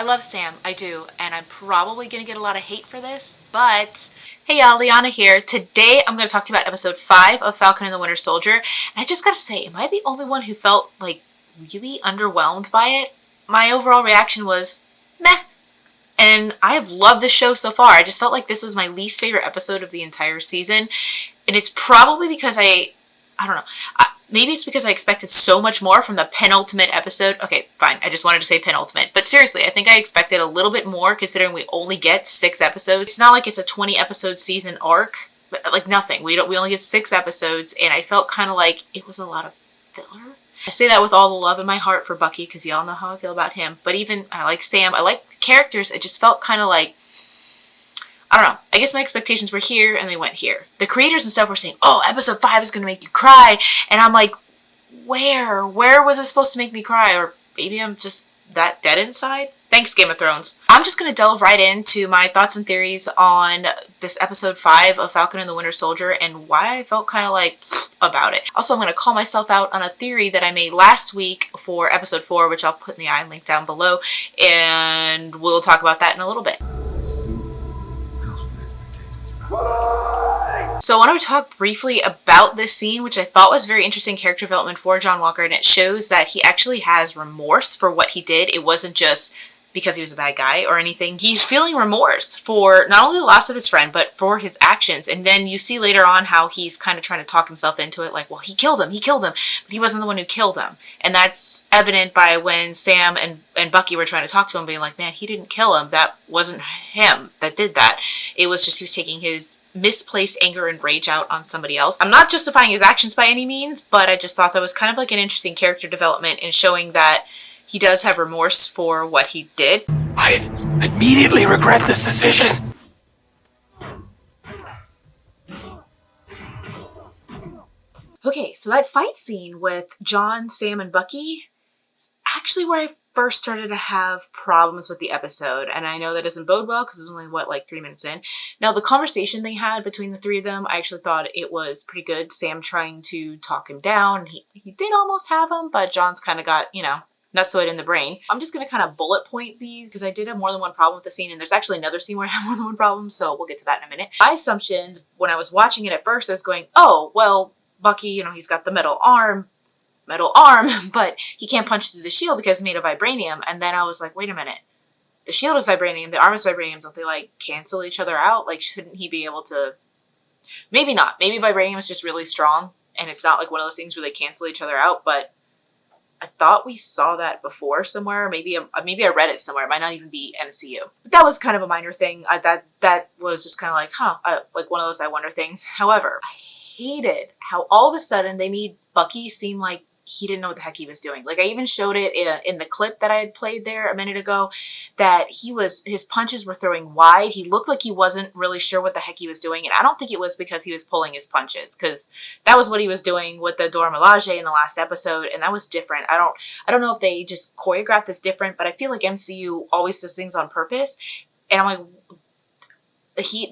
I love Sam, I do, and I'm probably gonna get a lot of hate for this, but hey y'all, LeAnna here. Today I'm gonna talk to you about episode 5 of Falcon and the Winter Soldier, and I just gotta say, am I the only one who felt like really underwhelmed by it? My overall reaction was meh, and I have loved this show so far. I just felt like this was my least favorite episode of the entire season, and it's probably because I don't know. Maybe it's because I expected so much more from the penultimate episode. Okay, fine. I just wanted to say penultimate. But seriously, I think I expected a little bit more considering we only get 6 episodes. It's not like it's a 20 episode season arc. Like nothing. We only get 6 episodes, and I felt kind of like it was a lot of filler. I say that with all the love in my heart for Bucky because y'all know how I feel about him. But even I like Sam. I like the characters. It just felt kind of like, I don't know. I guess my expectations were here and they went here. The creators and stuff were saying, oh, episode 5 is going to make you cry. And I'm like, where? Where was it supposed to make me cry? Or maybe I'm just that dead inside? Thanks, Game of Thrones. I'm just going to delve right into my thoughts and theories on this episode 5 of Falcon and the Winter Soldier and why I felt kind of like about it. Also, I'm going to call myself out on a theory that I made last week for episode 4, which I'll put in the eye link down below. And we'll talk about that in a little bit. So I want to talk briefly about this scene, which I thought was very interesting character development for John Walker, and it shows that he actually has remorse for what he did. It wasn't just because he was a bad guy or anything. He's feeling remorse for not only the loss of his friend, but for his actions. And then you see later on how he's kind of trying to talk himself into it, like, well, he killed him, but he wasn't the one who killed him. And that's evident by when Sam and Bucky were trying to talk to him, being like, man, he didn't kill him. That wasn't him that did that. It was just he was taking his misplaced anger and rage out on somebody else. I'm not justifying his actions by any means, but I just thought that was kind of like an interesting character development in showing that he does have remorse for what he did. I immediately regret this decision. Okay, so that fight scene with John, Sam, and Bucky is actually where I first started to have problems with the episode. And I know that doesn't bode well because it was only, like 3 minutes in. Now, the conversation they had between the three of them, I actually thought it was pretty good. Sam trying to talk him down. He did almost have him, but John's kind of got, nutsoid in the brain. I'm just going to kind of bullet point these because I did have more than one problem with the scene, and there's actually another scene where I have more than one problem, so we'll get to that in a minute. My assumption when I was watching it at first, I was going, oh, well, Bucky, he's got the metal arm, but he can't punch through the shield because it's made of vibranium. And then I was like, wait a minute. The shield is vibranium, the arm is vibranium. Don't they, cancel each other out? Shouldn't he be able to... Maybe not. Maybe vibranium is just really strong, and it's not one of those things where they cancel each other out, but I thought we saw that before somewhere. Maybe I read it somewhere. It might not even be MCU. But that was kind of a minor thing. That was just kind of like one of those I wonder things. However, I hated how all of a sudden they made Bucky seem like he didn't know what the heck he was doing. I even showed it in the clip that I had played there a minute ago, that his punches were throwing wide. He looked like he wasn't really sure what the heck he was doing. And I don't think it was because he was pulling his punches, because that was what he was doing with the Dora Milaje in the last episode. And that was different. I don't know if they just choreographed this different, but I feel like MCU always does things on purpose. And I'm like,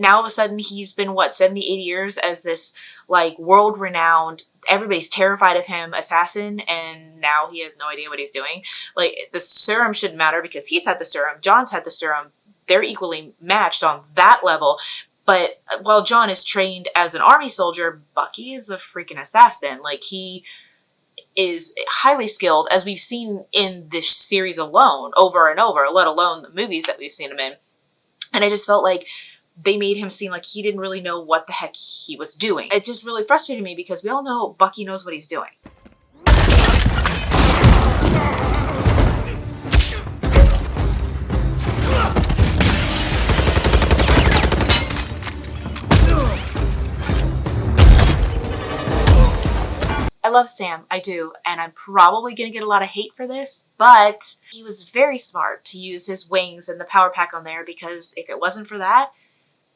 now all of a sudden he's been 70, 80 years as this world-renowned, everybody's terrified of him assassin, and now he has no idea what he's doing. The serum shouldn't matter because he's had the serum, John's had the serum, they're equally matched on that level. But while John is trained as an army soldier, Bucky is a freaking assassin. He is highly skilled, as we've seen in this series alone, over and over, let alone the movies that we've seen him in. And I just felt like they made him seem like he didn't really know what the heck he was doing. It just really frustrated me because we all know Bucky knows what he's doing. I love Sam, I do, and I'm probably going to get a lot of hate for this, but he was very smart to use his wings and the power pack on there, because if it wasn't for that,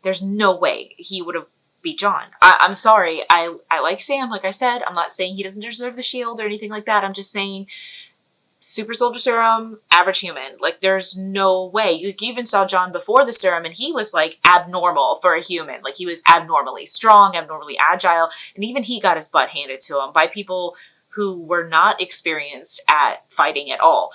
there's no way he would have beat John. I'm sorry. I like Sam, like I said. I'm not saying he doesn't deserve the shield or anything like that. I'm just saying super soldier serum, average human. There's no way. You even saw John before the serum, and he was, abnormal for a human. He was abnormally strong, abnormally agile, and even he got his butt handed to him by people who were not experienced at fighting at all.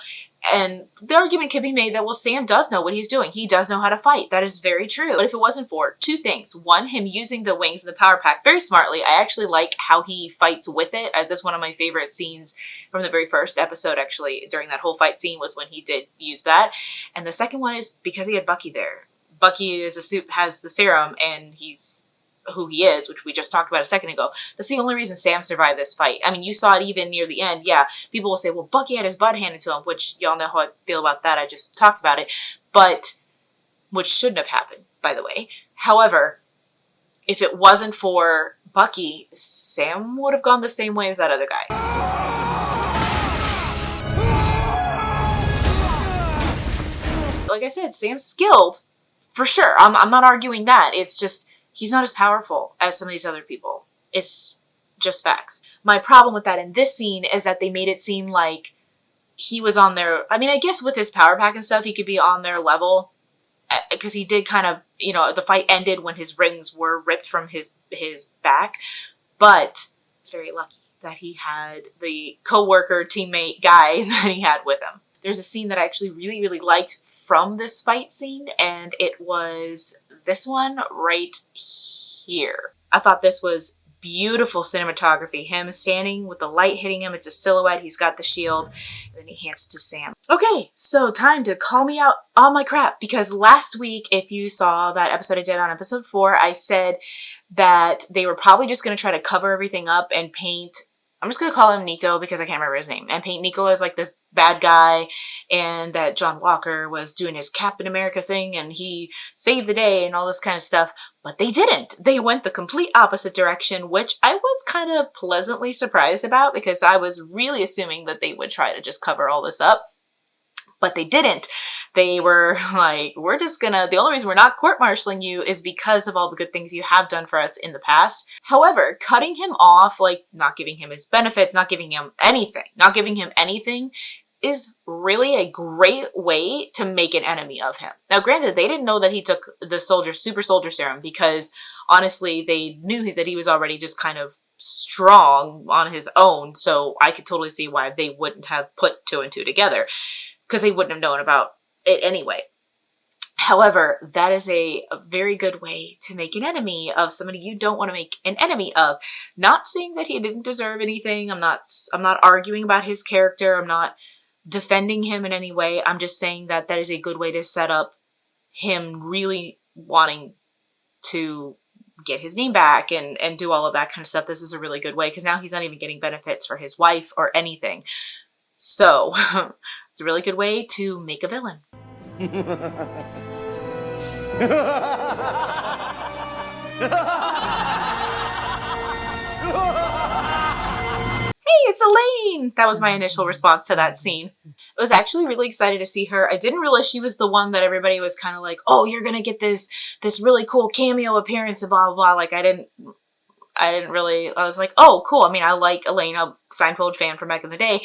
And the argument can be made that, well, Sam does know what he's doing. He does know how to fight. That is very true. But if it wasn't for two things, one, him using the wings and the power pack very smartly. I actually like how he fights with it. That's one of my favorite scenes from the very first episode, actually, during that whole fight scene was when he did use that. And the second one is because he had Bucky there. Bucky has the serum, and he's who he is, which we just talked about a second ago. That's the only reason Sam survived this fight. I mean, you saw it even near the end. Yeah, people will say, well, Bucky had his butt handed to him, which y'all know how I feel about that. I just talked about it. But, which shouldn't have happened, by the way. However, if it wasn't for Bucky, Sam would have gone the same way as that other guy. Like I said, Sam's skilled, for sure. I'm not arguing that. It's just, he's not as powerful as some of these other people. It's just facts. My problem with that in this scene is that they made it seem like he was on their... I mean, I guess with his power pack and stuff, he could be on their level. Because he did kind of... You know, the fight ended when his rings were ripped from his back. But it's very lucky that he had the co-worker, teammate guy that he had with him. There's a scene that I actually really, really liked from this fight scene. And it was... this one right here. I thought this was beautiful cinematography. Him standing with the light hitting him. It's a silhouette. He's got the shield. And then he hands it to Sam. Okay, so time to call me out on my crap. Because last week, if you saw that episode I did on episode 4, I said that they were probably just going to try to cover everything up and paint... I'm just going to call him Nico because I can't remember his name. And paint Nico as like this bad guy, and that John Walker was doing his Captain America thing and he saved the day and all this kind of stuff. But they didn't. They went the complete opposite direction, which I was kind of pleasantly surprised about because I was really assuming that they would try to just cover all this up. But they didn't. They were like, we're just gonna, the only reason we're not court-martialing you is because of all the good things you have done for us in the past. However, cutting him off, like not giving him his benefits, not giving him anything is really a great way to make an enemy of him. Now, granted, they didn't know that he took the super soldier serum because honestly, they knew that he was already just kind of strong on his own. So I could totally see why they wouldn't have put 2 and 2 together. Because they wouldn't have known about it anyway. However, that is a very good way to make an enemy of somebody you don't want to make an enemy of. Not saying that he didn't deserve anything. I'm not arguing about his character. I'm not defending him in any way. I'm just saying that that is a good way to set up him really wanting to get his name back and do all of that kind of stuff. This is a really good way because now he's not even getting benefits for his wife or anything. So... it's a really good way to make a villain. Hey, it's Elaine! That was my initial response to that scene. I was actually really excited to see her. I didn't realize she was the one that everybody was kind of like, oh, you're gonna get this really cool cameo appearance and blah, blah, blah. Like, I didn't really, I was like, oh, cool. I mean, I like Elaine, a Seinfeld fan from back in the day.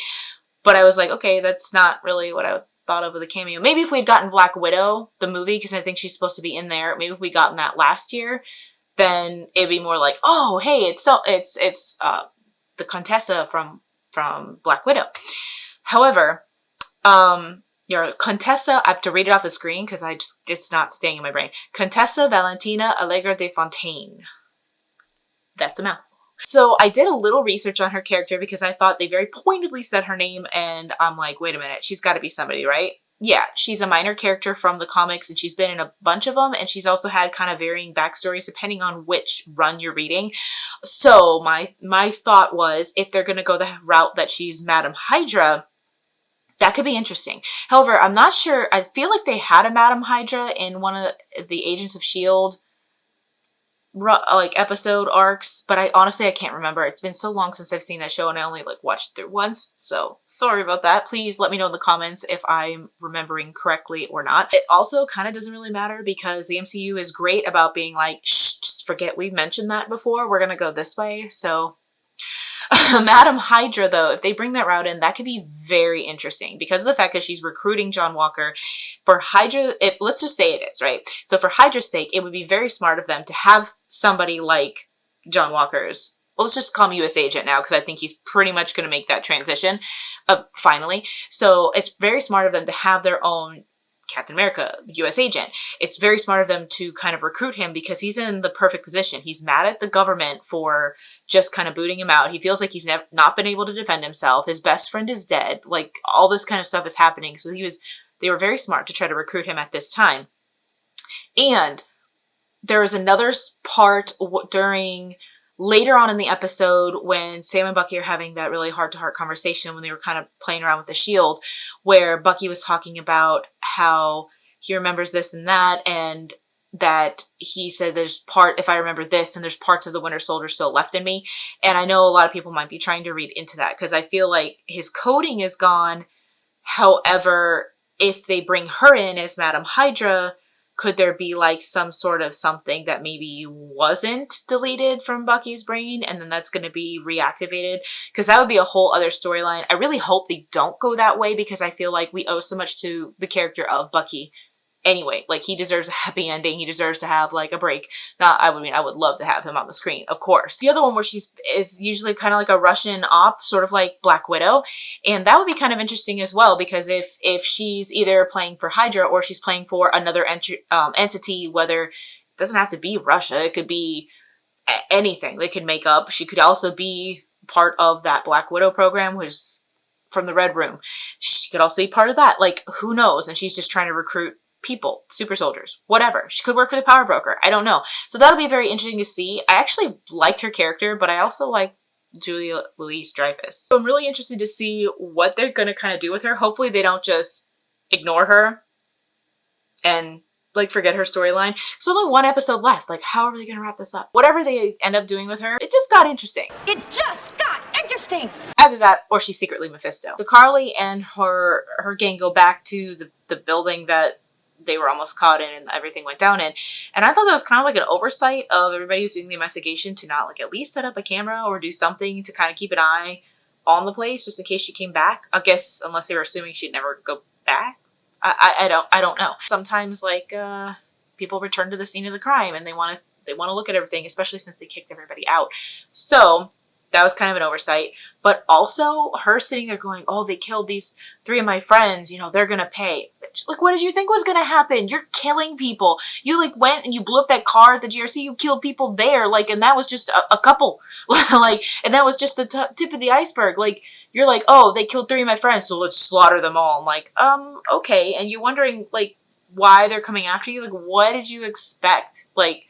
But I was like, okay, that's not really what I thought of with the cameo. Maybe if we'd gotten Black Widow, the movie, because I think she's supposed to be in there. Maybe if we'd gotten that last year, then it'd be more like, oh, hey, it's the Contessa from Black Widow. However, your Contessa, I have to read it off the screen because it's not staying in my brain. Contessa Valentina Allegra de Fontaine. That's a mouthful. So I did a little research on her character because I thought they very pointedly said her name and I'm like, wait a minute, she's got to be somebody, right? Yeah, she's a minor character from the comics and she's been in a bunch of them and she's also had kind of varying backstories depending on which run you're reading. So my thought was if they're going to go the route that she's Madam Hydra, that could be interesting. However, I'm not sure. I feel like they had a Madam Hydra in one of the Agents of S.H.I.E.L.D. like episode arcs, but I honestly can't remember. It's been so long since I've seen that show and I only like watched it through once, so sorry about that. Please let me know in the comments if I'm remembering correctly or not. It also kind of doesn't really matter because the MCU is great about being like, shh, just forget we mentioned that before, we're gonna go this way. So Madam Hydra, though, if they bring that route in, that could be very interesting because of the fact that she's recruiting John Walker. For Hydra, let's just say it is, right? So for Hydra's sake, it would be very smart of them to have somebody like John Walker's well, let's just call him U.S. agent now, because I think he's pretty much going to make that transition finally. So it's very smart of them to have their own Captain America, U.S. agent. It's very smart of them to kind of recruit him because he's in the perfect position. He's mad at the government for just kind of booting him out. He feels like he's not been able to defend himself. His best friend is dead. Like, all this kind of stuff is happening. So they were very smart to try to recruit him at this time. And there was another part later on in the episode when Sam and Bucky are having that really heart-to-heart conversation when they were kind of playing around with the shield, where Bucky was talking about how he remembers this and that he said if I remember this, and there's parts of the Winter Soldier still left in me. And I know a lot of people might be trying to read into that because I feel like his coding is gone. However, if they bring her in as Madam Hydra, could there be like some sort of something that maybe wasn't deleted from Bucky's brain and then that's going to be reactivated? Because that would be a whole other storyline. I really hope they don't go that way because I feel like we owe so much to the character of Bucky. Anyway, like, he deserves a happy ending. He deserves to have like a break. I would love to have him on the screen, of course. The other one where is usually kind of like a Russian op, sort of like Black Widow. And that would be kind of interesting as well, because if she's either playing for Hydra or she's playing for another entity, whether it doesn't have to be Russia, it could be anything they could make up. She could also be part of that Black Widow program, which is from the Red Room. She could also be part of that. Like, who knows? And she's just trying to recruit people, super soldiers, whatever. She could work for the power broker. I don't know. So that'll be very interesting to see. I actually liked her character, but I also like Julia Louis-Dreyfus. So I'm really interested to see what they're going to kind of do with her. Hopefully they don't just ignore her and like forget her storyline. There's only one episode left. Like, how are they going to wrap this up? Whatever they end up doing with her, it just got interesting. It just got interesting. Either that or she's secretly Mephisto. So Carly and her gang go back to the building that they were almost caught in and everything went down in. And I thought that was kind of like an oversight of everybody who's doing the investigation to not like at least set up a camera or do something to kind of keep an eye on the place just in case she came back. I guess unless they were assuming she'd never go back. I don't know. Sometimes like people return to the scene of the crime and they want to look at everything, especially since they kicked everybody out. So that was kind of an oversight. But also her sitting there going, oh, they killed these 3 of my friends, they're gonna pay. Like, what did you think was gonna happen? You're killing people. You like went and you blew up that car at the GRC. You killed people there. Like, and that was just a couple. Like, and that was just the tip of the iceberg. Like, you're like, oh, they killed 3 of my friends, so let's slaughter them all. I'm like, okay. And you're wondering like why they're coming after you. Like, what did you expect? Like,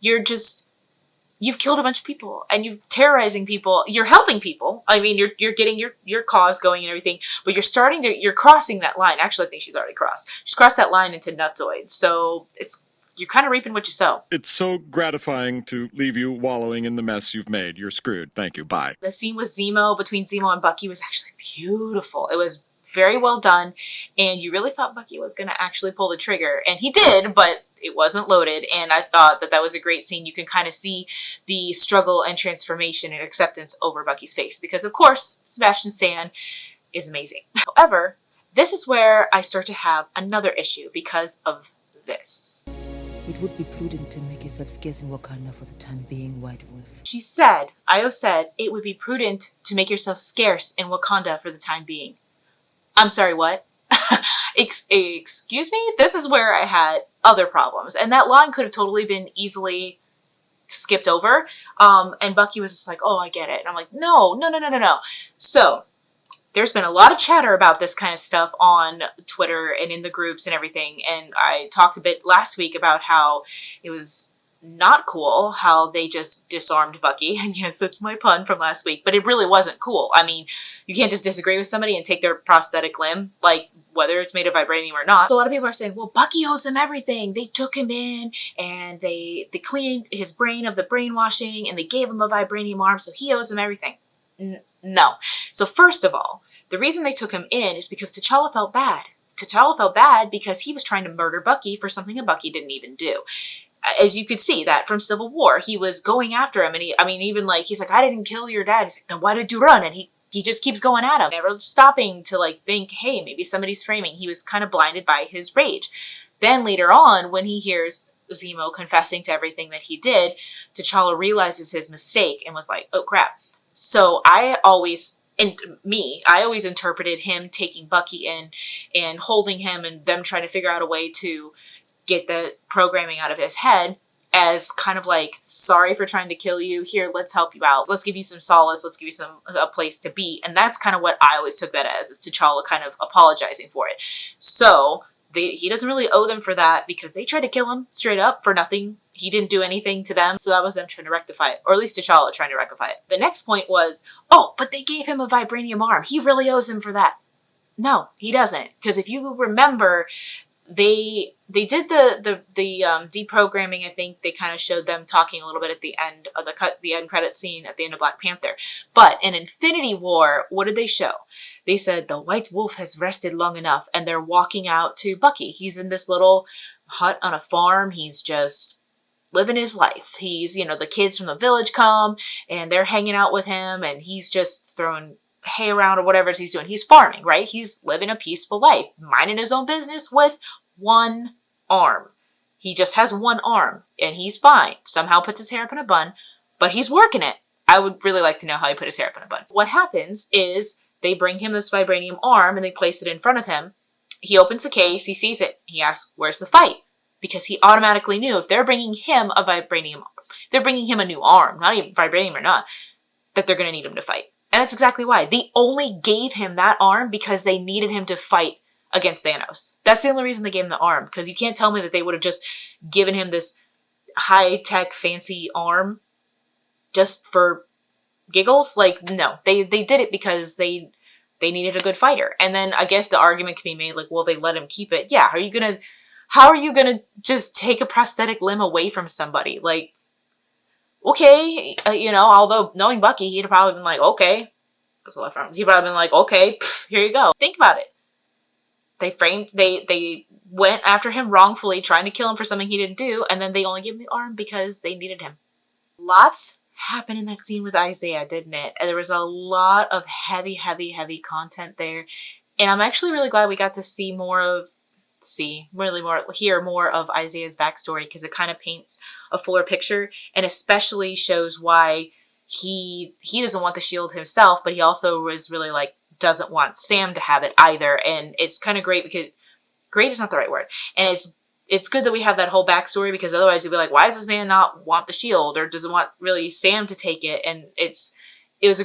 you've killed a bunch of people and you're terrorizing people. You're helping people. I mean, you're getting your cause going and everything, but you're crossing that line. Actually, I think she's already crossed. She's crossed that line into nutsoid. So you're kind of reaping what you sow. It's so gratifying to leave you wallowing in the mess you've made. You're screwed. Thank you. Bye. The scene with between Zemo and Bucky was actually beautiful. It was very well done. And you really thought Bucky was going to actually pull the trigger. And he did, but it wasn't loaded. And I thought that was a great scene. You can kind of see the struggle and transformation and acceptance over Bucky's face. Because, of course, Sebastian Stan is amazing. However, this is where I start to have another issue because of this. It would be prudent to make yourself scarce in Wakanda for the time being, White Wolf. Io said, it would be prudent to make yourself scarce in Wakanda for the time being. I'm sorry, what? Excuse me? This is where I had other problems. And that line could have totally been easily skipped over. And Bucky was just like, oh, I get it. And I'm like, no. So there's been a lot of chatter about this kind of stuff on Twitter and in the groups and everything. And I talked a bit last week about how it was not cool how they just disarmed Bucky. And yes, that's my pun from last week, but it really wasn't cool. I mean, you can't just disagree with somebody and take their prosthetic limb, like whether it's made of vibranium or not. So a lot of people are saying, well, Bucky owes them everything. They took him in and they cleaned his brain of the brainwashing and they gave him a vibranium arm, so he owes them everything. No. So first of all, the reason they took him in is because T'Challa felt bad. T'Challa felt bad because he was trying to murder Bucky for something that Bucky didn't even do. As you could see that from Civil War, he was going after him, and he's like, I didn't kill your dad. He's like, then why did you run? And he just keeps going at him, never stopping to like think, hey, maybe somebody's framing. He was kind of blinded by his rage. Then later on, when he hears Zemo confessing to everything that he did, T'Challa realizes his mistake and was like, oh crap. So I always interpreted him taking Bucky in and holding him and them trying to figure out a way to get the programming out of his head as kind of like, sorry for trying to kill you. Here, let's help you out. Let's give you some solace. Let's give you a place to be. And that's kind of what I always took that as, is T'Challa kind of apologizing for it. So he doesn't really owe them for that because they tried to kill him straight up for nothing. He didn't do anything to them. So that was them trying to rectify it, or at least T'Challa trying to rectify it. The next point was, oh, but they gave him a vibranium arm. He really owes them for that. No, he doesn't. Because if you remember, they did the deprogramming. I think they kind of showed them talking a little bit at the end of the end credit scene at the end of Black Panther. But in Infinity War, what did they show? They said the White Wolf has rested long enough, and they're walking out to Bucky. He's in this little hut on a farm. He's just living his life. He's, the kids from the village come and they're hanging out with him, and he's just throwing hay around or whatever he's doing. He's farming, right? He's living a peaceful life, minding his own business with one arm. He just has one arm and he's fine. Somehow puts his hair up in a bun, but he's working it. I would really like to know how he put his hair up in a bun. What happens is they bring him this vibranium arm and they place it in front of him. He opens the case, he sees it. He asks, where's the fight? Because he automatically knew if they're bringing him a vibranium, they're bringing him a new arm, not even vibranium or not, that they're going to need him to fight. And that's exactly why. They only gave him that arm because they needed him to fight against Thanos. That's the only reason they gave him the arm. Because you can't tell me that they would have just given him this high-tech, fancy arm just for giggles. Like, no. They did it because they needed a good fighter. And then I guess the argument can be made like, well, they let him keep it. Yeah, how are you gonna just take a prosthetic limb away from somebody? Like, okay, although knowing Bucky, he'd have probably been like, okay. That's a left arm. He'd probably been like, okay, here you go. Think about it. They went after him wrongfully, trying to kill him for something he didn't do, and then they only gave him the arm because they needed him. Lots happened in that scene with Isaiah, didn't it? And there was a lot of heavy, heavy, heavy content there. And I'm actually really glad we got to hear more of Isaiah's backstory, because it kind of paints a fuller picture and especially shows why he doesn't want the shield himself, but he also was really like doesn't want Sam to have it either. And it's kind of great because great is not the right word. And it's good that we have that whole backstory, because otherwise you'd be like, why does this man not want the shield or doesn't want really Sam to take it? And it was a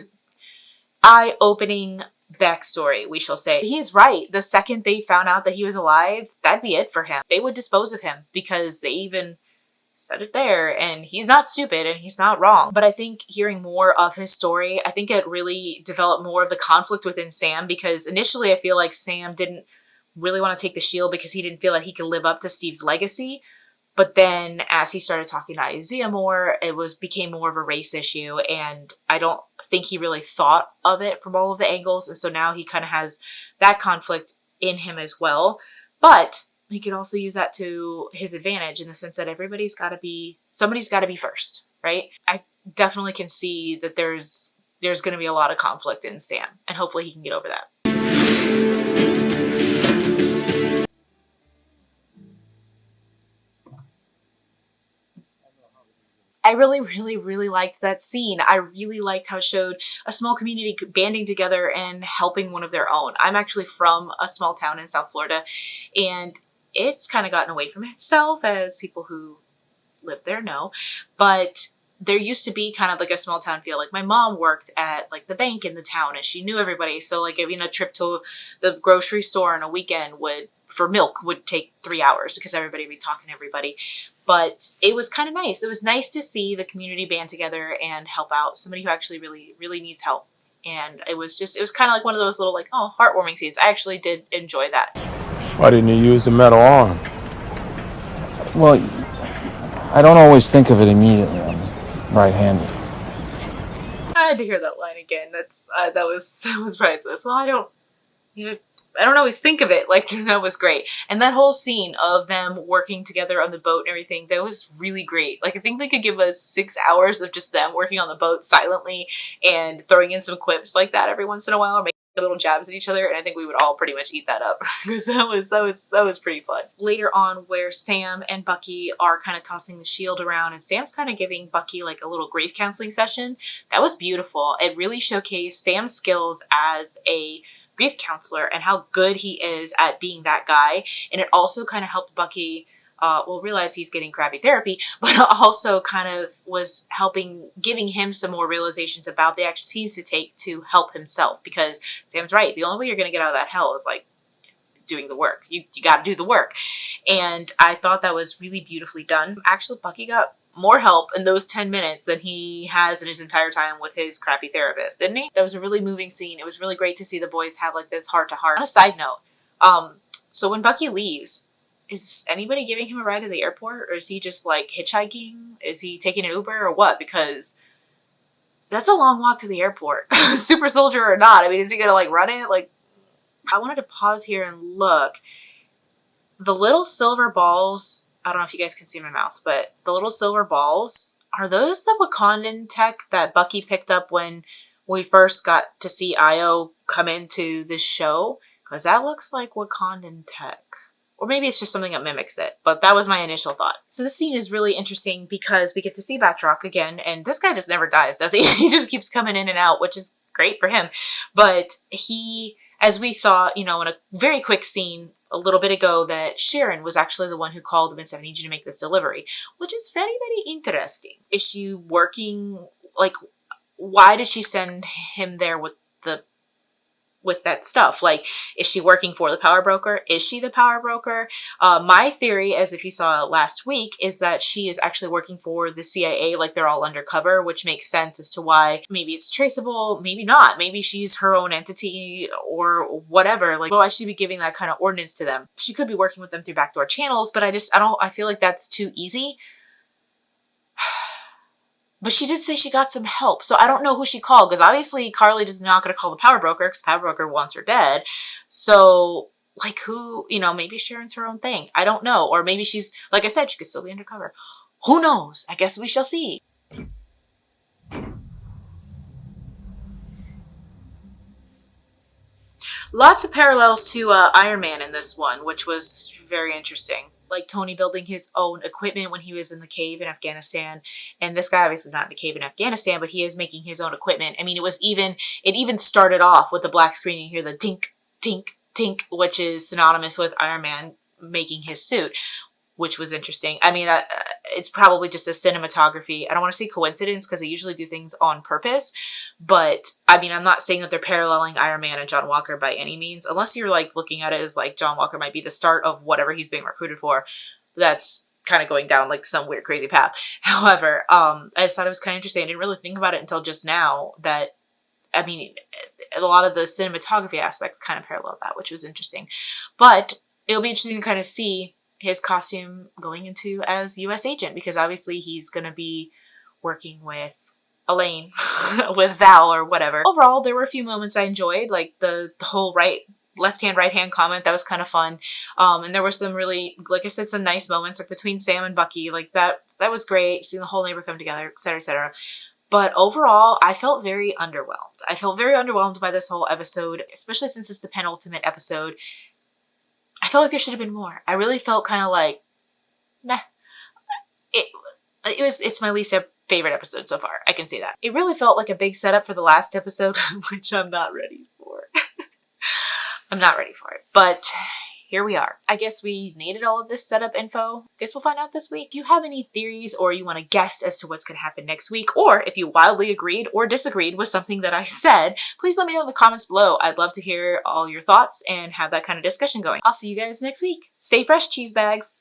eye-opening backstory, we shall say. He's right. The second they found out that he was alive, that'd be it for him. They would dispose of him, because they even said it there, and he's not stupid and he's not wrong. But I think hearing more of his story, I think it really developed more of the conflict within Sam, because initially I feel like Sam didn't really want to take the shield because he didn't feel like he could live up to Steve's legacy. But then as he started talking to Isaiah more, it became more of a race issue, and I don't think he really thought of it from all of the angles, and so now he kind of has that conflict in him as well. But he could also use that to his advantage in the sense that somebody's got to be first, right? I definitely can see that there's going to be a lot of conflict in Sam, and hopefully he can get over that. I really, really, really liked that scene. I really liked how it showed a small community banding together and helping one of their own. I'm actually from a small town in South Florida, and it's kind of gotten away from itself, as people who live there know. But there used to be kind of like a small town feel. Like my mom worked at like the bank in the town and she knew everybody. So like a trip to the grocery store on a weekend for milk would take 3 hours because everybody would be talking to everybody. But it was kind of nice. It was nice to see the community band together and help out somebody who actually really, really needs help. And it was kind of like one of those little like, oh, heartwarming scenes. I actually did enjoy that. Why didn't you use the metal arm? Well, I don't always think of it immediately. I'm right-handed. I had to hear that line again. That was priceless. Well, I don't always think of it. Like, that was great. And that whole scene of them working together on the boat and everything, that was really great. Like, I think they could give us 6 hours of just them working on the boat silently and throwing in some quips like that every once in a while, or little jabs at each other, and I think we would all pretty much eat that up because that was pretty fun. Later on, where Sam and Bucky are kind of tossing the shield around, and Sam's kind of giving Bucky like a little grief counseling session. That was beautiful. It really showcased Sam's skills as a grief counselor and how good he is at being that guy. And it also kind of helped Bucky realize he's getting crappy therapy, but also kind of was giving him some more realizations about the actions he needs to take to help himself. Because Sam's right, the only way you're going to get out of that hell is like doing the work. You got to do the work. And I thought that was really beautifully done. Actually, Bucky got more help in those 10 minutes than he has in his entire time with his crappy therapist, didn't he? That was a really moving scene. It was really great to see the boys have like this heart-to-heart. On a side note, so when Bucky leaves, is anybody giving him a ride to the airport, or is he just like hitchhiking? Is he taking an Uber or what? Because that's a long walk to the airport, super soldier or not. I mean, is he gonna like run it? Like, I wanted to pause here and look. The little silver balls, I don't know if you guys can see my mouse, but the little silver balls, are those the Wakandan tech that Bucky picked up when we first got to see Io come into this show? Because that looks like Wakandan tech. Or maybe it's just something that mimics it. But that was my initial thought. So this scene is really interesting because we get to see Batroc again. And this guy just never dies, does he? He just keeps coming in and out, which is great for him. But he, as we saw, you know, in a very quick scene a little bit ago, that Sharon was actually the one who called him and said, I need you to make this delivery. Which is very, very interesting. Is she working, like, why did she send him there with that stuff? Like, is she working for the power broker? Is she the power broker? My theory, as if you saw last week, is that she is actually working for the CIA, like they're all undercover, which makes sense as to why maybe it's traceable, maybe not. Maybe she's her own entity or whatever. Like, why should she be giving that kind of ordinance to them? She could be working with them through backdoor channels, but I feel like that's too easy. But she did say she got some help, so I don't know who she called, because obviously Carly is not going to call the power broker, because the power broker wants her dead. So, like, who, you know, maybe Sharon's her own thing. I don't know. Or maybe she's, like I said, she could still be undercover. Who knows? I guess we shall see. Lots of parallels to Iron Man in this one, which was very interesting. Like Tony building his own equipment when he was in the cave in Afghanistan. And this guy obviously is not in the cave in Afghanistan, but he is making his own equipment. I mean, it even started off with the black screen. You hear the dink, dink, dink, which is synonymous with Iron Man making his suit, which was interesting. I mean, it's probably just a cinematography. I don't want to say coincidence because they usually do things on purpose. But, I mean, I'm not saying that they're paralleling Iron Man and John Walker by any means. Unless you're, like, looking at it as, like, John Walker might be the start of whatever he's being recruited for. That's kind of going down, like, some weird, crazy path. However, I just thought it was kind of interesting. I didn't really think about it until just now that, I mean, a lot of the cinematography aspects kind of parallel that, which was interesting. But it'll be interesting to kind of see his costume going into as U.S. agent, because obviously he's going to be working with Elaine, with Val or whatever. Overall, there were a few moments I enjoyed, like the whole left hand, right hand comment. That was kind of fun. And there were some really, like I said, some nice moments, like between Sam and Bucky, like that was great. Seeing the whole neighbor come together, etc., etc. But overall, I felt very underwhelmed. I felt very underwhelmed by this whole episode, especially since it's the penultimate episode. I felt like there should have been more. I really felt kind of like, meh. It's my least favorite episode so far. I can say that. It really felt like a big setup for the last episode, which I'm not ready for. I'm not ready for it. But here we are. I guess we needed all of this setup info. Guess we'll find out this week. If you have any theories or you want to guess as to what's going to happen next week, or if you wildly agreed or disagreed with something that I said, please let me know in the comments below. I'd love to hear all your thoughts and have that kind of discussion going. I'll see you guys next week. Stay fresh, cheese bags.